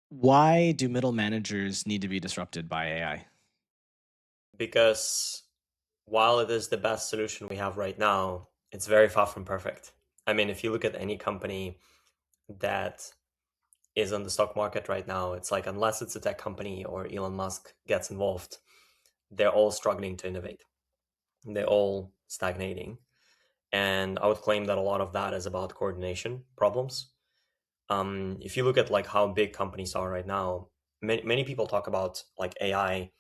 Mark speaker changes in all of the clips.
Speaker 1: Why do middle managers need to be disrupted by AI?
Speaker 2: Because while it is the best solution we have right now, it's very far from perfect. I mean, if you look at any company that is on the stock market right now, it's like unless it's a tech company or Elon Musk gets involved, they're all struggling to innovate. They're all stagnating. And I would claim that a lot of that is about coordination problems. If you look at like how big companies are right now, many people talk about like AI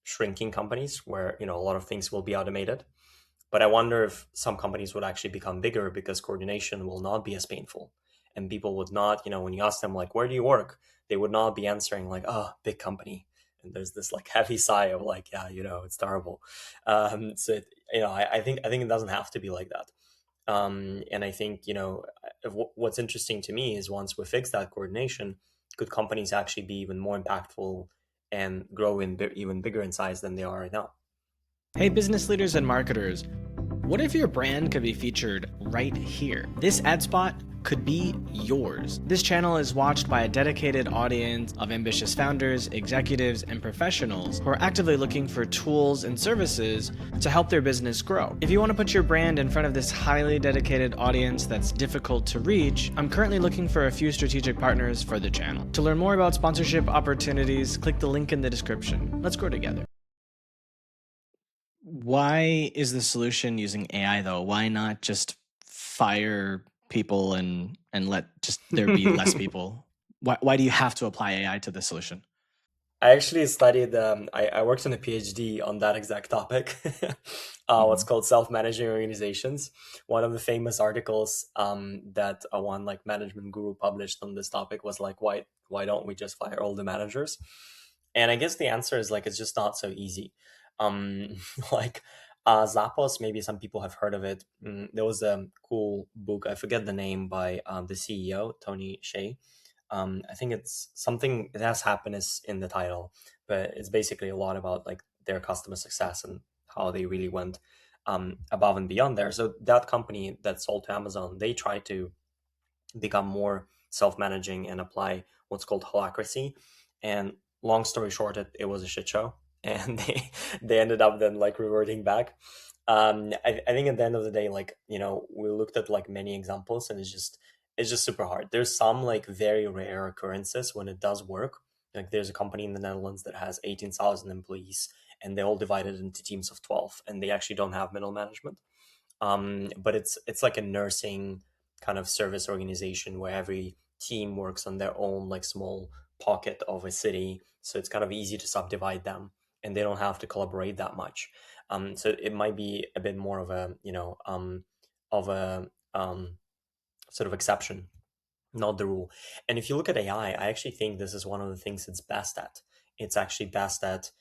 Speaker 2: shrinking companies where a lot of things will be automated. But I wonder if some companies would actually become bigger because coordination will not be as painful. And people would not, when you ask them, like, where do you work? They would not be answering, like, oh, big company. And there's this like heavy sigh of like, yeah, it's terrible. I think it doesn't have to be like that. And I think, what's interesting to me is once we fix that coordination, could companies actually be even more impactful and grow even bigger in size than they are right now?
Speaker 1: Hey, business leaders and marketers, what if your brand could be featured right here? This ad spot could be yours. This channel is watched by a dedicated audience of ambitious founders, executives, and professionals who are actively looking for tools and services to help their business grow. If you want to put your brand in front of this highly dedicated audience that's difficult to reach, I'm currently looking for a few strategic partners for the channel. To learn more about sponsorship opportunities, click the link in the description. Let's grow together. Why is the solution using AI though? Why not just fire people and let just there be less people? Why do you have to apply AI to the solution?
Speaker 2: I actually studied, I worked on a PhD on that exact topic, what's
Speaker 1: Mhm.
Speaker 2: called self-managing organizations. One of the famous articles that one like management guru published on this topic was like, why don't we just fire all the managers? And I guess the answer is like, it's just not so easy. Um, like Zappos, maybe some people have heard of it. There was a cool book, I forget the name, by the CEO, Tony Hsieh. I think it's something, it has happiness in the title, but it's basically a lot about like their customer success and how they really went above and beyond there. So that company that sold to Amazon, they tried to become more self-managing and apply what's called holacracy. And long story short, it was a shit show, and they ended up then like reverting back. I think at the end of the day, like we looked at like many examples, and it's just super hard. There's some like very rare occurrences when it does work. Like there's a company in the Netherlands that has 18,000 employees, and they all divided into teams of 12, and they actually don't have middle management. But it's like a nursing kind of service organization where every team works on their own like small pocket of a city, so it's kind of easy to subdivide them, and they don't have to collaborate that much. So it might be a bit more of a of a sort of exception, not the rule. And if you look at AI, I actually think this is one of the things it's best at. It's actually best at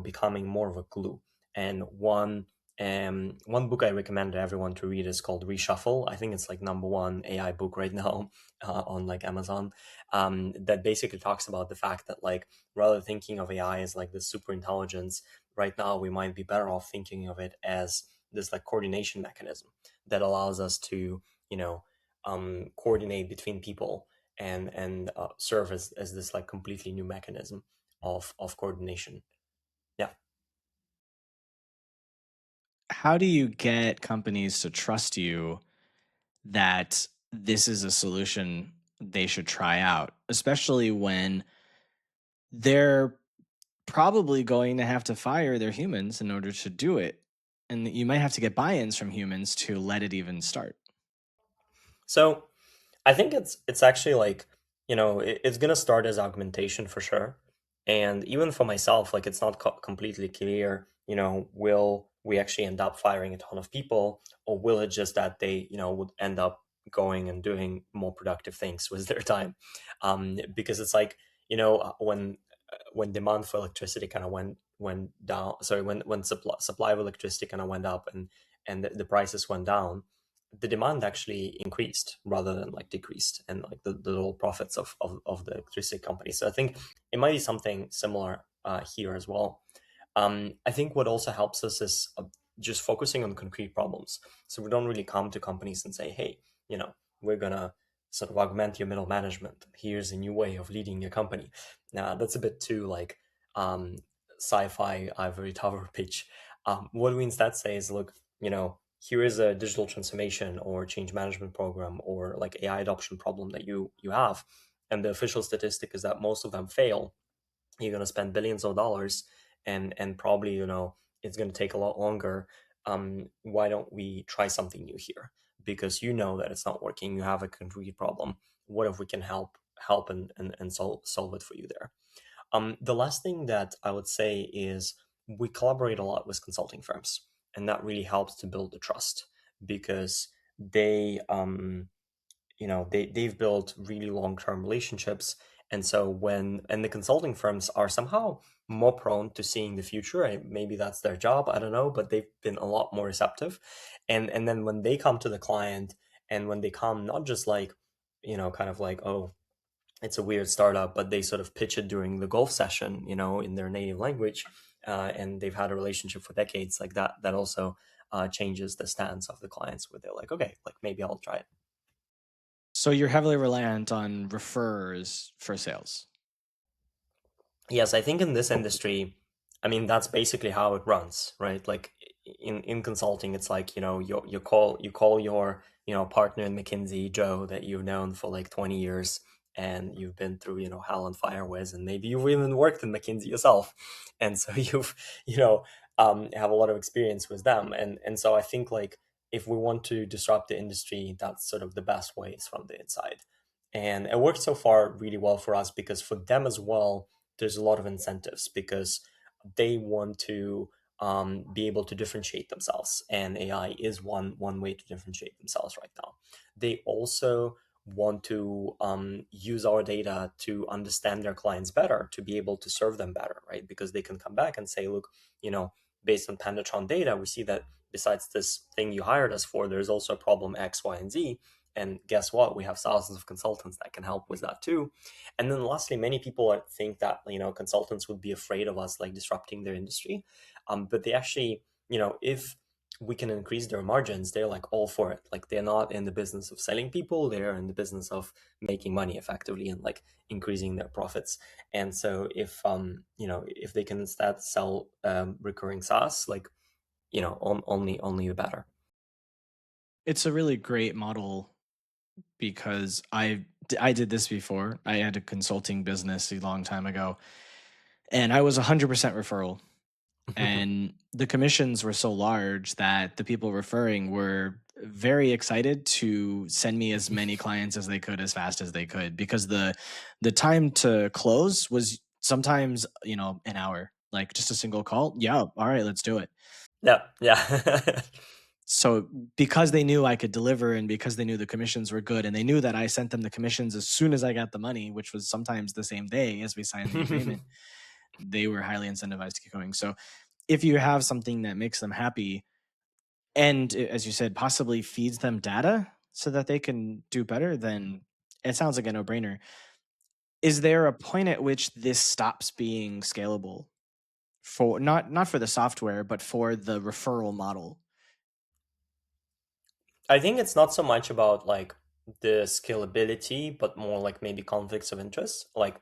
Speaker 2: becoming more of a glue. And one book I recommend to everyone to read is called Reshuffle. I think it's like number one AI book right now on like Amazon. That basically talks about the fact that like rather thinking of AI as like this super intelligence, right now we might be better off thinking of it as this like coordination mechanism that allows us to you know coordinate between people and serve as this like completely new mechanism of coordination. Yeah.
Speaker 1: How do you get companies to trust you that this is a solution they should try out, especially when they're probably going to have to fire their humans in order to do it? And you might have to get buy-ins from humans to let it even start.
Speaker 2: So I think it's actually like it's gonna start as augmentation for sure, and even for myself, like it's not completely clear. Will we actually end up firing a ton of people, or will it just that they would end up going and doing more productive things with their time? Because it's like when demand for electricity kind of went down. Sorry, when supply of electricity kind of went up and the prices went down, the demand actually increased rather than like decreased, and like the little profits of the electricity company. So I think it might be something similar here as well. I think what also helps us is just focusing on concrete problems. So we don't really come to companies and say, hey, we're gonna sort of augment your middle management. Here's a new way of leading your company. Now that's a bit too like um, sci-fi ivory tower pitch. What we instead say is, look, here is a digital transformation or change management program or like AI adoption problem that you have, and the official statistic is that most of them fail. You're going to spend billions of dollars, and probably it's going to take a lot longer. Why don't we try something new here? Because that it's not working, you have a concrete problem. What if we can help and solve it for you there? The last thing that I would say is we collaborate a lot with consulting firms, and that really helps to build the trust, because they've built really long-term relationships. And so the consulting firms are somehow more prone to seeing the future, and maybe that's their job, I don't know, but they've been a lot more receptive. And then when they come to the client, and when they come not just like kind of like, oh, it's a weird startup, but they sort of pitch it during the golf session, in their native language, and they've had a relationship for decades, like that also changes the stance of the clients, where they're like, okay, like maybe I'll try it.
Speaker 1: So you're heavily reliant on referrers for sales.
Speaker 2: Yes, I think in this industry, I mean, that's basically how it runs, right? Like in consulting, it's like, you call your, partner in McKinsey, Joe, that you've known for like 20 years, and you've been through, hell and fire with, and maybe you've even worked in McKinsey yourself. And so you've, have a lot of experience with them. And so I think like if we want to disrupt the industry, that's sort of the best way is from the inside. And it worked so far really well for us, because for them as well, there's a lot of incentives, because they want to be able to differentiate themselves, and AI is one way to differentiate themselves right now. They also want to use our data to understand their clients better, to be able to serve them better, right? Because they can come back and say, look, based on Pandatron data, we see that besides this thing you hired us for, there's also a problem X, Y, and Z. And guess what? We have thousands of consultants that can help with that too. And then lastly, many people think that consultants would be afraid of us like disrupting their industry, but they actually, if we can increase their margins, they're like all for it. Like they're not in the business of selling people; they're in the business of making money effectively and like increasing their profits. And so if they can instead sell recurring SaaS, like only the better.
Speaker 1: It's a really great model because I did this before. I had a consulting business a long time ago, and I was 100% referral. And the commissions were so large that the people referring were very excited to send me as many clients as they could as fast as they could, because the time to close was sometimes an hour, like just a single call. Yeah, all right, let's do it.
Speaker 2: Yeah.
Speaker 1: So because they knew I could deliver, and because they knew the commissions were good, and they knew that I sent them the commissions as soon as I got the money, which was sometimes the same day as we signed the agreement, they were highly incentivized to keep going. So if you have something that makes them happy, and as you said, possibly feeds them data so that they can do better, then it sounds like a no-brainer. Is there a point at which this stops being scalable, for not for the software, but for the referral model?
Speaker 2: I think it's not so much about like the scalability, but more like maybe conflicts of interest. Like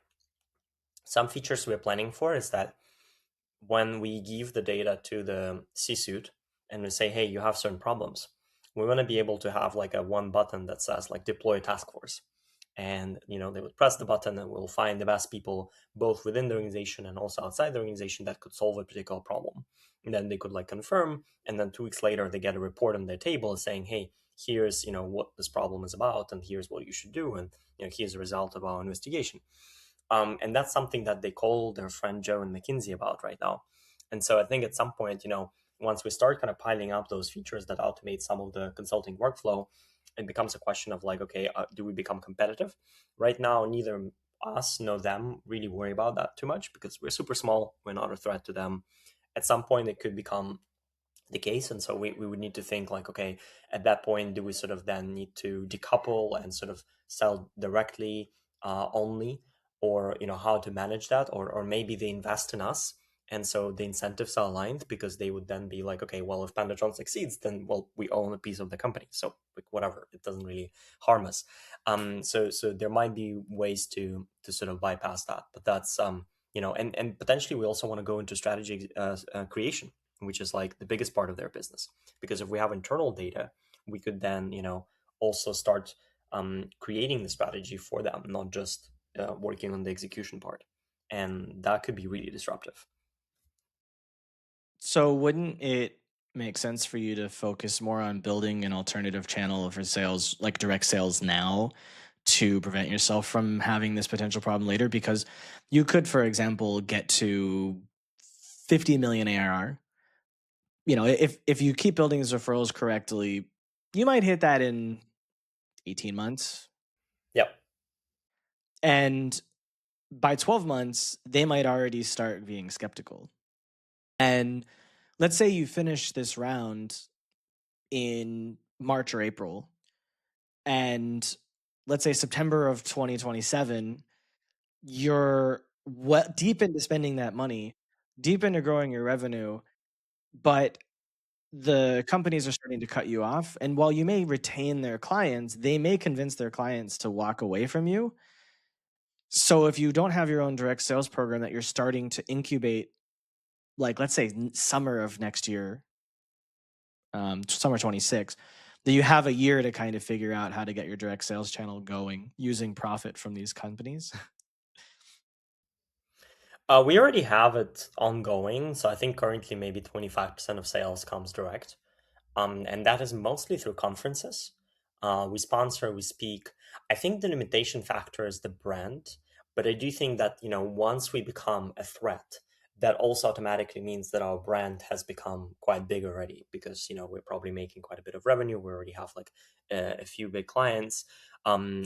Speaker 2: some features we're planning for is that when we give the data to the C-suite and we say, hey, you have certain problems, we want to be able to have like a one button that says like deploy task force. And they would press the button, and we'll find the best people both within the organization and also outside the organization that could solve a particular problem. And then they could like confirm, and then 2 weeks later they get a report on their table saying, hey, here's what this problem is about, and here's what you should do, and here's the result of our investigation. And that's something that they call their friend Joe and McKinsey about right now. And so I think at some point, once we start kind of piling up those features that automate some of the consulting workflow, it becomes a question of like, okay, do we become competitive? Right now, neither us nor them really worry about that too much, because we're super small. We're not a threat to them. At some point, it could become the case. And so we would need to think like, okay, at that point, do we sort of then need to decouple and sort of sell directly only, or how to manage that, or maybe they invest in us And so the incentives are aligned because they would then be like, okay, well, if Pandatron succeeds, then well, we own a piece of the company. So like whatever, it doesn't really harm us. So there might be ways to sort of bypass that, but that's and potentially we also want to go into strategy creation, which is like the biggest part of their business. Because if we have internal data, we could then also start creating the strategy for them, not just working on the execution part, and that could be really disruptive.
Speaker 1: So wouldn't it make sense for you to focus more on building an alternative channel for sales, like direct sales now, to prevent yourself from having this potential problem later? Because you could, for example, get to 50 million ARR. If you keep building these referrals correctly, you might hit that in 18 months.
Speaker 2: Yep.
Speaker 1: And by 12 months, they might already start being skeptical. And let's say you finish this round in March or April, and let's say September of 2027, you're deep into spending that money, deep into growing your revenue, but the companies are starting to cut you off. And while you may retain their clients, they may convince their clients to walk away from you. So if you don't have your own direct sales program that you're starting to incubate, like let's say summer of next year, summer 26, that you have a year to kind of figure out how to get your direct sales channel going using profit from these companies.
Speaker 2: We already have it ongoing, so I think currently maybe 25% of sales comes direct. And that is mostly through conferences. We sponsor, we speak. I think the limitation factor is the brand, but I do think that once we become a threat, that also automatically means that our brand has become quite big already because we're probably making quite a bit of revenue. We already have like a few big clients.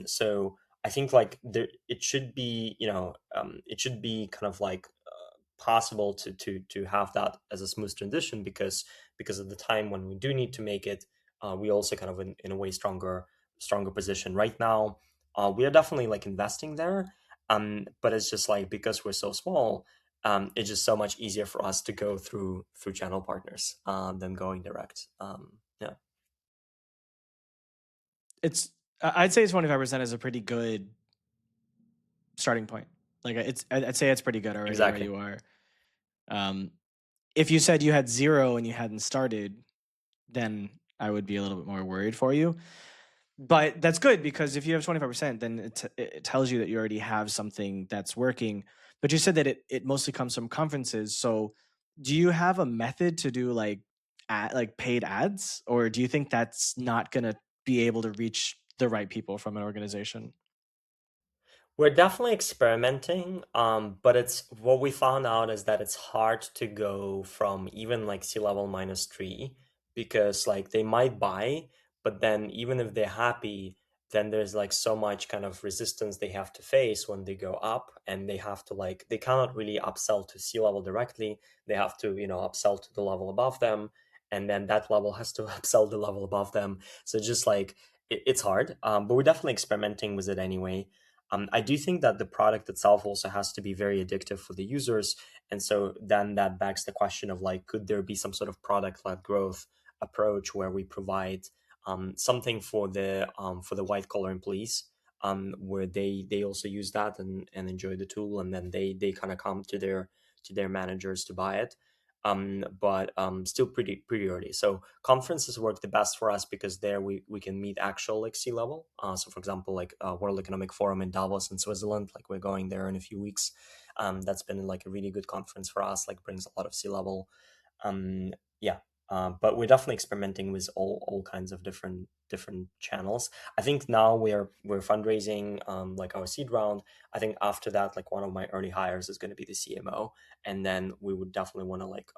Speaker 2: So I think like it should be it should be kind of like possible to have that as a smooth transition because at the time when we do need to make it, we also kind of in a way stronger position. Right now, we are definitely like investing there, but it's just like because we're so small, it's just so much easier for us to go through channel partners than going direct. Yeah,
Speaker 1: I'd say 25% is a pretty good starting point. Like I'd say it's pretty good already where
Speaker 2: exactly.
Speaker 1: you are. Um, if you said you had zero and you hadn't started, then I would be a little bit more worried for you. But that's good because if you have 25%, then it tells you that you already have something that's working. But you said that it mostly comes from conferences. So do you have a method to do like paid ads, or do you think that's not going to be able to reach the right people from an organization?
Speaker 2: We're definitely experimenting, but it's what we found out is that it's hard to go from even like C-level -3 because like they might buy, but then even if they're happy, then there's like so much kind of resistance they have to face when they go up, and they have to like they cannot really upsell to C-level directly. They have to upsell to the level above them, and then that level has to upsell the level above them. So just like it's hard, but we're definitely experimenting with it anyway. I do think that the product itself also has to be very addictive for the users. And so then that begs the question of like, could there be some sort of product-led growth approach where we provide something for the white collar employees, where they also use that and enjoy the tool, and then they kind of come to their managers to buy it. But still pretty early. So conferences work the best for us because there we can meet actual like C-level. So for example, like World Economic Forum in Davos in Switzerland, like we're going there in a few weeks. That's been like a really good conference for us. Like brings a lot of C-level. Yeah, but we're definitely experimenting with all kinds of different channels. I think now we're fundraising like our seed round. I think after that, like one of my early hires is going to be the CMO, and then we would definitely want to like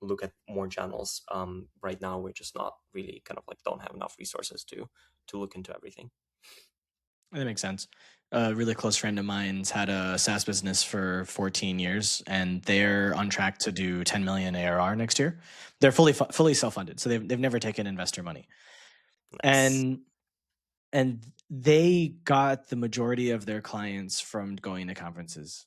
Speaker 2: look at more channels. Right now we're just not really kind of like don't have enough resources to look into everything.
Speaker 1: That makes sense. A really close friend of mine's had a SaaS business for 14 years, and they're on track to do 10 million ARR next year. They're fully self funded, so they've never taken investor money,
Speaker 2: Nice.
Speaker 1: and and they got the majority of their clients from going to conferences.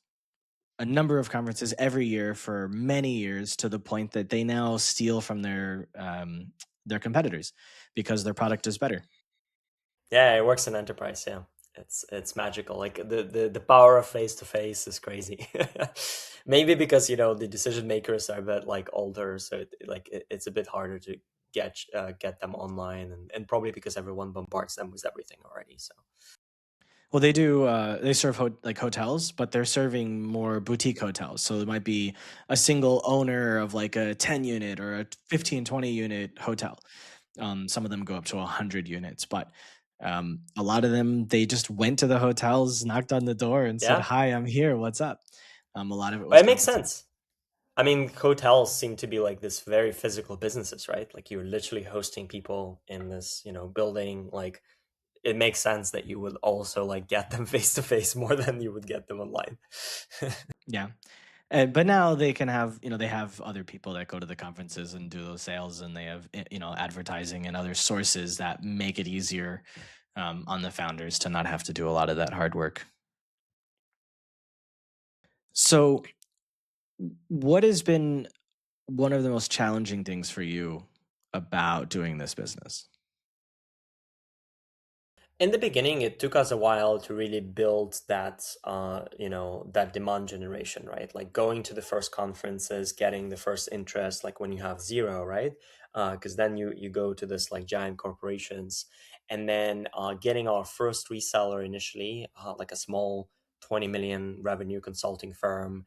Speaker 1: a number of conferences every year for many years, to the point that they now steal from their competitors because their product is better.
Speaker 2: Yeah, it works in enterprise. Yeah, it's magical. Like the power of face to face is crazy. Maybe because the decision makers are a bit like older, so it's a bit harder to get them online, and probably because everyone bombards them with everything already. So
Speaker 1: Well, they do. They serve like hotels, but they're serving more boutique hotels. So it might be a single owner of like a 10 unit or a 15, 20 unit hotel. Some of them go up to 100 units, but a lot of them, they just went to the hotels, knocked on the door, and said,
Speaker 2: yeah,
Speaker 1: "Hi, I'm here. What's up?" A lot of it
Speaker 2: but
Speaker 1: was
Speaker 2: it makes
Speaker 1: conferences.
Speaker 2: sense. I mean, hotels seem to be like this very physical businesses, right? Like you're literally hosting people in this, building. Like it makes sense that you would also like get them face to face more than you would get them online.
Speaker 1: Yeah. But now they can have, they have other people that go to the conferences and do those sales, and they have, advertising and other sources that make it easier on the founders to not have to do a lot of that hard work. So, what has been one of the most challenging things for you about doing this business?
Speaker 2: In the beginning, it took us a while to really build that that demand generation, right? Like going to the first conferences, getting the first interest, like when you have zero, right? Because then you go to this like giant corporations, and then getting our first reseller initially, like a small 20 million revenue consulting firm.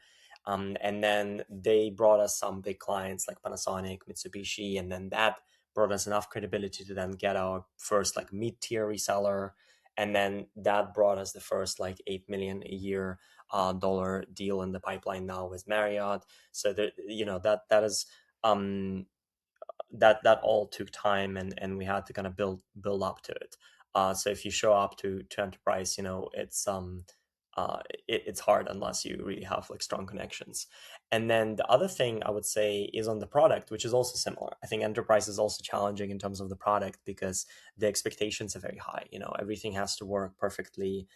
Speaker 2: And then they brought us some big clients like Panasonic, Mitsubishi, and then that brought us enough credibility to then get our first like mid-tier reseller, and then that brought us the first like 8 million a year dollar deal in the pipeline now with Marriott. So that that is that all took time, and we had to kind of build up to it. So if you show up to enterprise, it's hard unless you really have like strong connections. And then the other thing I would say is on the product, which is also similar. I think enterprise is also challenging in terms of the product because the expectations are very high. Everything has to work perfectly.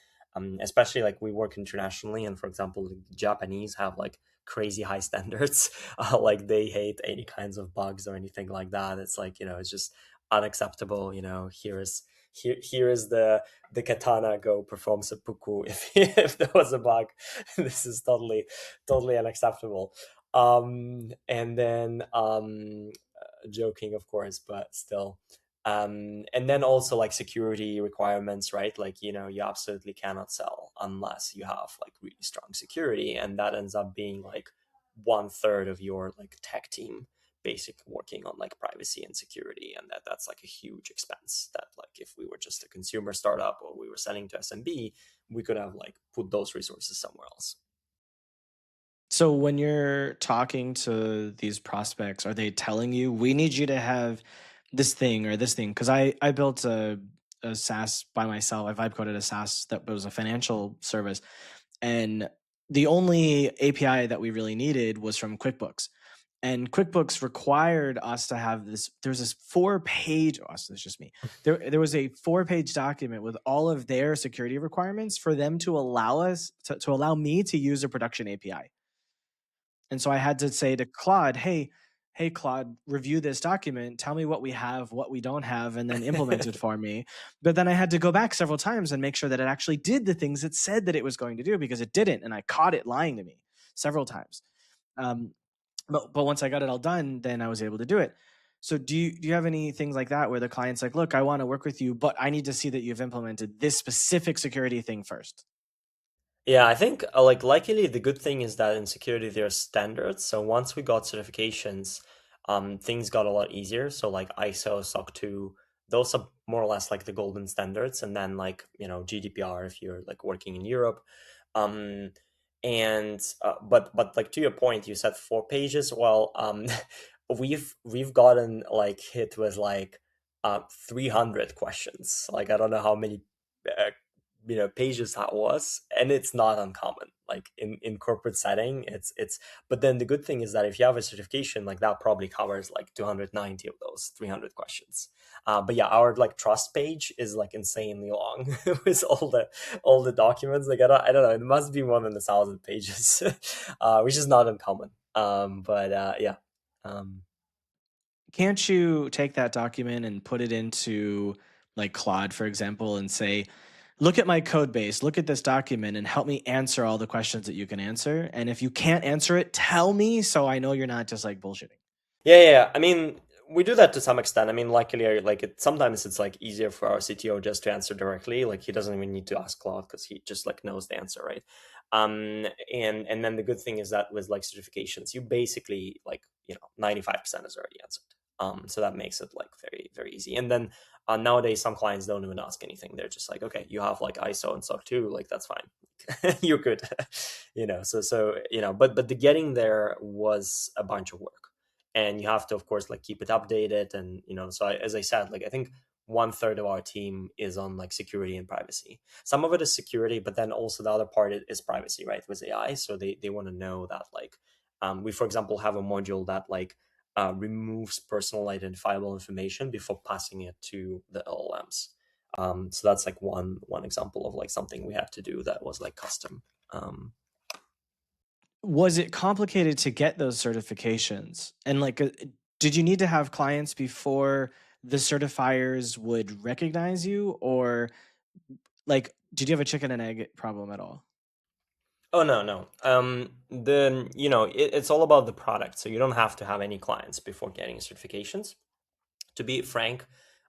Speaker 2: Especially like we work internationally, and for example, the Japanese have like crazy high standards. Like they hate any kinds of bugs or anything like that. It's like it's just unacceptable. Here is the katana, go perform seppuku if if there was a bug. This is totally unacceptable. And then joking, of course, but still. And then also like security requirements, right? Like you absolutely cannot sell unless you have like really strong security, and that ends up being like 1/3 of your like tech team basically working on like privacy and security, and that's like a huge expense that like if we were just a consumer startup or we were selling to SMB, we could have like put those resources somewhere else.
Speaker 1: So when you're talking to these prospects, are they telling you, we need you to have this thing or this thing? Because I built a SaaS by myself. I vibe coded a SaaS that was a financial service, and the only API that we really needed was from QuickBooks. And QuickBooks required us to have this. There was this 4-page. Oh, so it's just me. There was a 4-page document with all of their security requirements for them to allow us to allow me to use a production API. And so I had to say to Claude, hey, Claude, review this document. Tell me what we have, what we don't have, and then implement it for me. But then I had to go back several times and make sure that it actually did the things it said that it was going to do, because it didn't. And I caught it lying to me several times. Um, but once I got it all done, then I was able to do it. So do you have any things like that where the client's like, look, I want to work with you, but I need to see that you've implemented this specific security thing first?
Speaker 2: Yeah, I think like luckily the good thing is that in security there are standards. So once we got certifications, things got a lot easier. So like ISO, SOC 2, those are more or less like the golden standards. And then like GDPR if you're like working in Europe. Um, and but like to your point, you said 4 pages. Well, we've gotten like hit with like 300 questions. Like I don't know how many. pages that was, and it's not uncommon. Like in corporate setting, it's. But then the good thing is that if you have a certification, like that probably covers like 290 of those 300 questions. But yeah, our like trust page is like insanely long with all the documents. Like I don't know, it must be more than 1,000 pages, which is not uncommon. But yeah. Um,
Speaker 1: Can't you take that document and put it into like Claude, for example, and say, look at my code base, look at this document, and help me answer all the questions that you can answer. And if you can't answer it, tell me so I know you're not just like bullshitting.
Speaker 2: yeah. I mean, we do that to some extent. I mean, luckily, like sometimes it's like easier for our CTO just to answer directly. Like he doesn't even need to ask Claude because he just like knows the answer, right? And then the good thing is that with like certifications, you basically like 95% is already answered. So that makes it like very very easy. And then nowadays, some clients don't even ask anything. They're just like, okay, you have like ISO and SOC 2, like that's fine, you're good. But the getting there was a bunch of work, and you have to of course like keep it updated. And so as I said, like I think 1/3 of our team is on like security and privacy. Some of it is security, but then also the other part is privacy, right, with AI. So they want to know that like we for example have a module that like removes personal identifiable information before passing it to the LLMs. So that's like one example of like something we had to do that was like custom.
Speaker 1: Was it complicated to get those certifications? And like, did you need to have clients before the certifiers would recognize you? Or like, did you have a chicken and egg problem at all?
Speaker 2: Oh no, no. Then it's all about the product. So you don't have to have any clients before getting certifications. To be frank,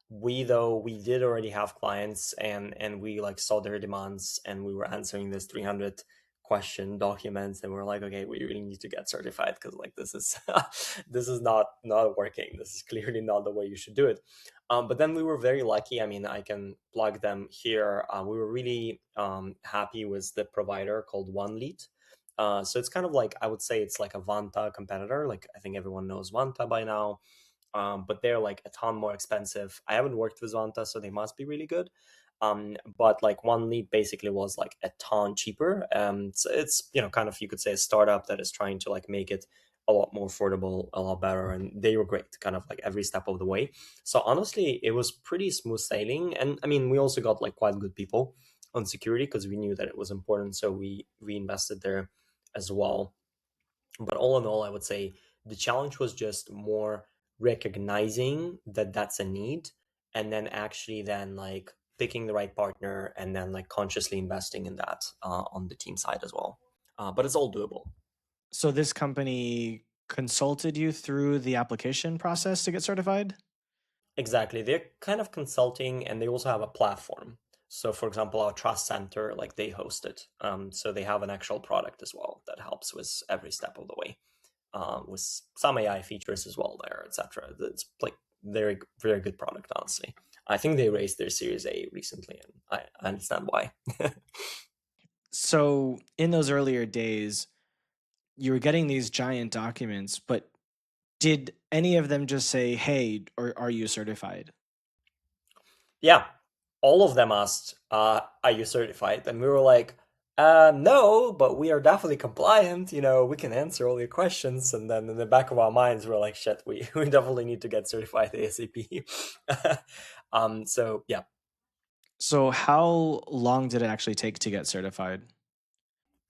Speaker 2: we did already have clients, and we like saw their demands, and we were answering this 300 question documents, and we're like, okay, we really need to get certified because like this is this is not working. This is clearly not the way you should do it. But then we were very lucky. I mean, I can plug them here. We were really happy with the provider called OneLead. So it's kind of like, I would say it's like a Vanta competitor. Like I think everyone knows Vanta by now, but they're like a ton more expensive. I haven't worked with Zonta, so they must be really good. But like OneLead basically was like a ton cheaper. So it's kind of, you could say, a startup that is trying to like make it a lot more affordable, a lot better, and they were great, kind of like every step of the way. So honestly, it was pretty smooth sailing, and I mean, we also got like quite good people on security because we knew that it was important, so we invested there as well. But all in all, I would say the challenge was just more recognizing that that's a need, and then actually then like picking the right partner, and then like consciously investing in that on the team side as well. But it's all doable.
Speaker 1: So this company consulted you through the application process to get certified?
Speaker 2: Exactly. They're kind of consulting, and they also have a platform. So for example, our trust center, like they host it. So they have an actual product as well that helps with every step of the way, with some AI features as well there, etc. It's like very very good product, honestly. I think they raised their Series A recently, and I understand why.
Speaker 1: So in those earlier days, you were getting these giant documents, but did any of them just say, "Hey, or are you certified?"
Speaker 2: Yeah, all of them asked, "Are you certified?" And we were like, no, but we are definitely compliant. We can answer all your questions." And then in the back of our minds, we're like, "Shit, we we definitely need to get certified ASAP." So yeah.
Speaker 1: So how long did it actually take to get certified?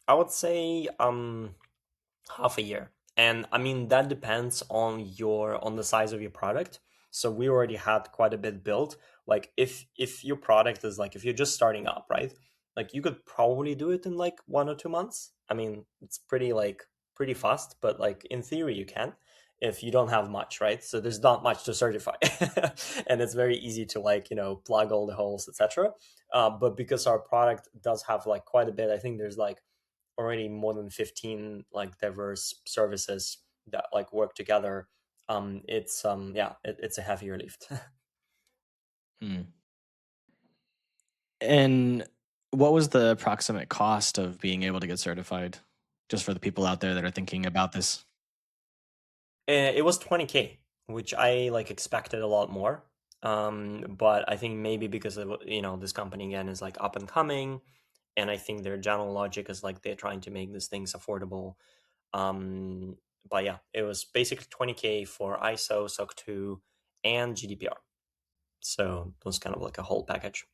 Speaker 2: I would say half a year. And I mean that depends on the size of your product. So we already had quite a bit built. Like if your product is like, if you're just starting up, right? Like you could probably do it in like 1 or 2 months. I mean, it's pretty fast, but like in theory you can if you don't have much, right? So there's not much to certify. And it's very easy to like, plug all the holes, etc. But because our product does have like quite a bit, I think there's like already more than 15 like diverse services that like work together. It's yeah, it's a heavier lift.
Speaker 1: Hmm. And what was the approximate cost of being able to get certified? Just for the people out there that are thinking about this.
Speaker 2: It was 20K, which I like expected a lot more. But I think maybe because of, this company again is like up and coming, and I think their general logic is like they're trying to make these things affordable. um, but yeah, it was basically 20K for ISO, SOC 2, and GDPR. So it was kind of like a whole package.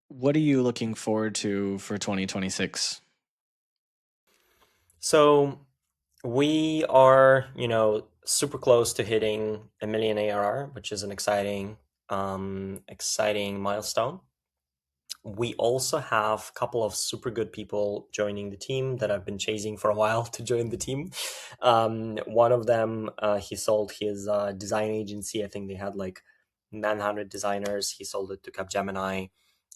Speaker 1: What are you looking forward to for 2026?
Speaker 2: So we are, super close to hitting a million ARR, which is an exciting milestone. We also have a couple of super good people joining the team that I've been chasing for a while to join the team. One of them, he sold his design agency. I think they had like 900 designers. He sold it to Capgemini.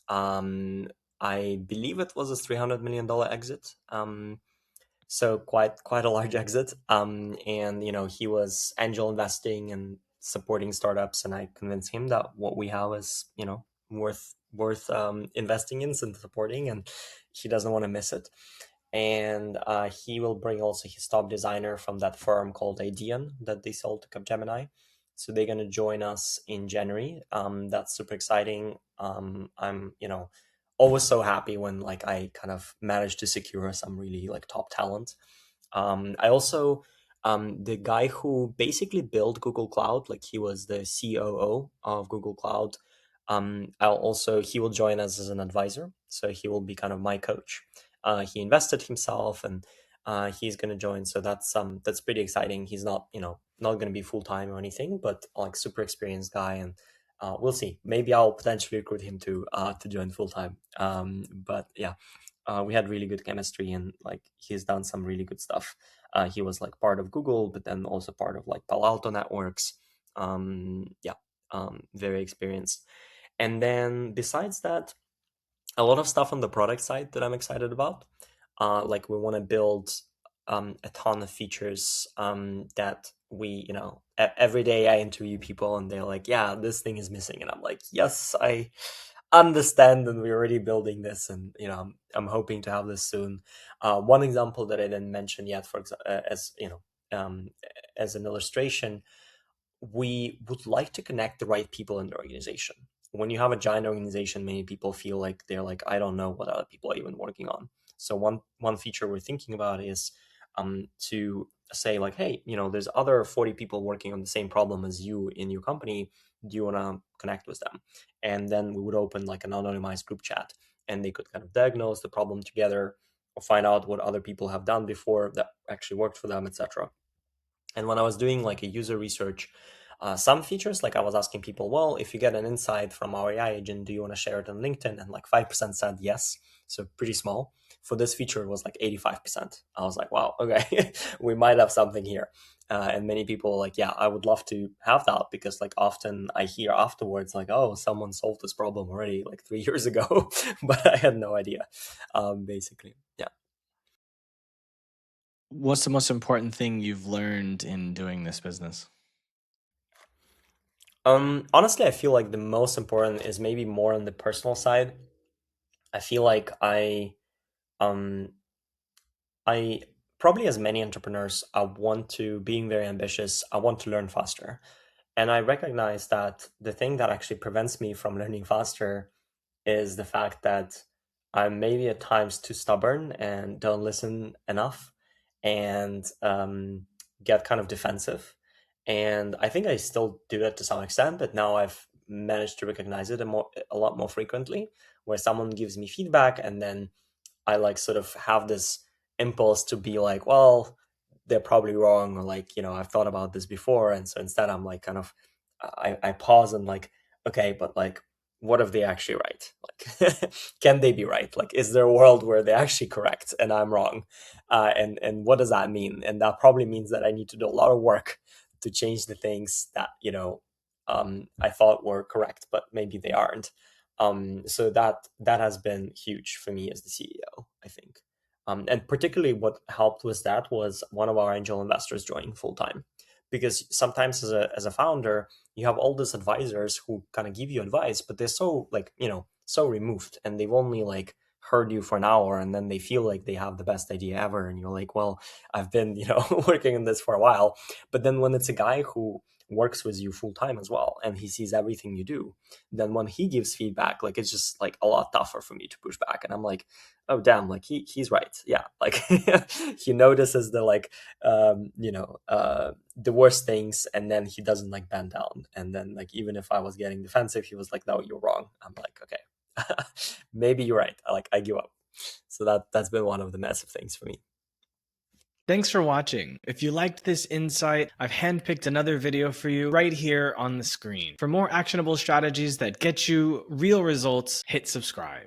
Speaker 2: Um, I believe it was a $300 million exit. So quite a large exit. And he was angel investing and supporting startups, and I convinced him that what we have is worth investing in and supporting, and he doesn't want to miss it. And he will bring also his top designer from that firm called Idean that they sold to Capgemini. So they're gonna join us in January. That's super exciting. I'm always so happy when like I kind of manage to secure some really like top talent. I also the guy who basically built Google Cloud, like he was the COO of Google Cloud. He will join us as an advisor, so he will be kind of my coach. He invested himself, and he's going to join. So that's pretty exciting. He's not going to be full time or anything, but like super experienced guy, and we'll see. Maybe I'll potentially recruit him to join full time. But yeah, we had really good chemistry, and like he's done some really good stuff. He was like part of Google, but then also part of like Palo Alto networks. Yeah, very experienced. And then besides that, a lot of stuff on the product side that I'm excited about. Like we want to build a ton of features that every day I interview people and they're like, yeah, this thing is missing. And I'm like, yes, I understand, and we're already building this, and I'm hoping to have this soon. One example that I didn't mention yet, for example, as an illustration, we would like to connect the right people in the organization. When you have a giant organization, many people feel like they're like, I don't know what other people are even working on. So one feature we're thinking about is to say like, hey, there's other 40 people working on the same problem as you in your company. Do you want to connect with them? And then we would open like an anonymized group chat, and they could kind of diagnose the problem together or find out what other people have done before that actually worked for them, etc. And when I was doing like a user research, some features, like I was asking people, well, if you get an insight from our AI agent, do you want to share it on LinkedIn? And like 5% said yes. So pretty small. For this feature, it was like 85%. I was like, wow, okay, we might have something here. And many people were like, yeah, I would love to have that, because like often I hear afterwards like, oh, someone solved this problem already like 3 years ago, but I had no idea, basically. Yeah.
Speaker 1: What's the most important thing you've learned in doing this business?
Speaker 2: Honestly, I feel like the most important is maybe more on the personal side. I feel like um, I probably, as many entrepreneurs, I want to, being very ambitious, I want to learn faster. And I recognize that the thing that actually prevents me from learning faster is the fact that I'm maybe at times too stubborn and don't listen enough, and get kind of defensive. And I think I still do that to some extent, but now I've managed to recognize it a lot more frequently, where someone gives me feedback, and then I like sort of have this impulse to be like, well, they're probably wrong, or like, I've thought about this before. And so instead I'm like kind of I pause and like, okay, but like, what if they actually right? Like, can they be right? Like, is there a world where they're actually correct and I'm wrong? And what does that mean? And that probably means that I need to do a lot of work to change the things that I thought were correct, but maybe they aren't. So that has been huge for me as the CEO, I think. And particularly what helped with that was one of our angel investors joining full time, because sometimes as a founder, you have all these advisors who kind of give you advice, but they're so like so removed, and they've only like heard you for an hour and then they feel like they have the best idea ever, and you're like, well, I've been, working on this for a while. But then when it's a guy who works with you full time as well and he sees everything you do, then when he gives feedback, like it's just like a lot tougher for me to push back. And I'm like, oh damn, like he's right. Yeah, like he notices the the worst things, and then he doesn't like bend down. And then like even if I was getting defensive, he was like, no, you're wrong. I'm like, okay, maybe you're right. I give up. So that's been one of the massive things for me.
Speaker 1: Thanks for watching. If you liked this insight, I've handpicked another video for you right here on the screen. For more actionable strategies that get you real results, hit subscribe.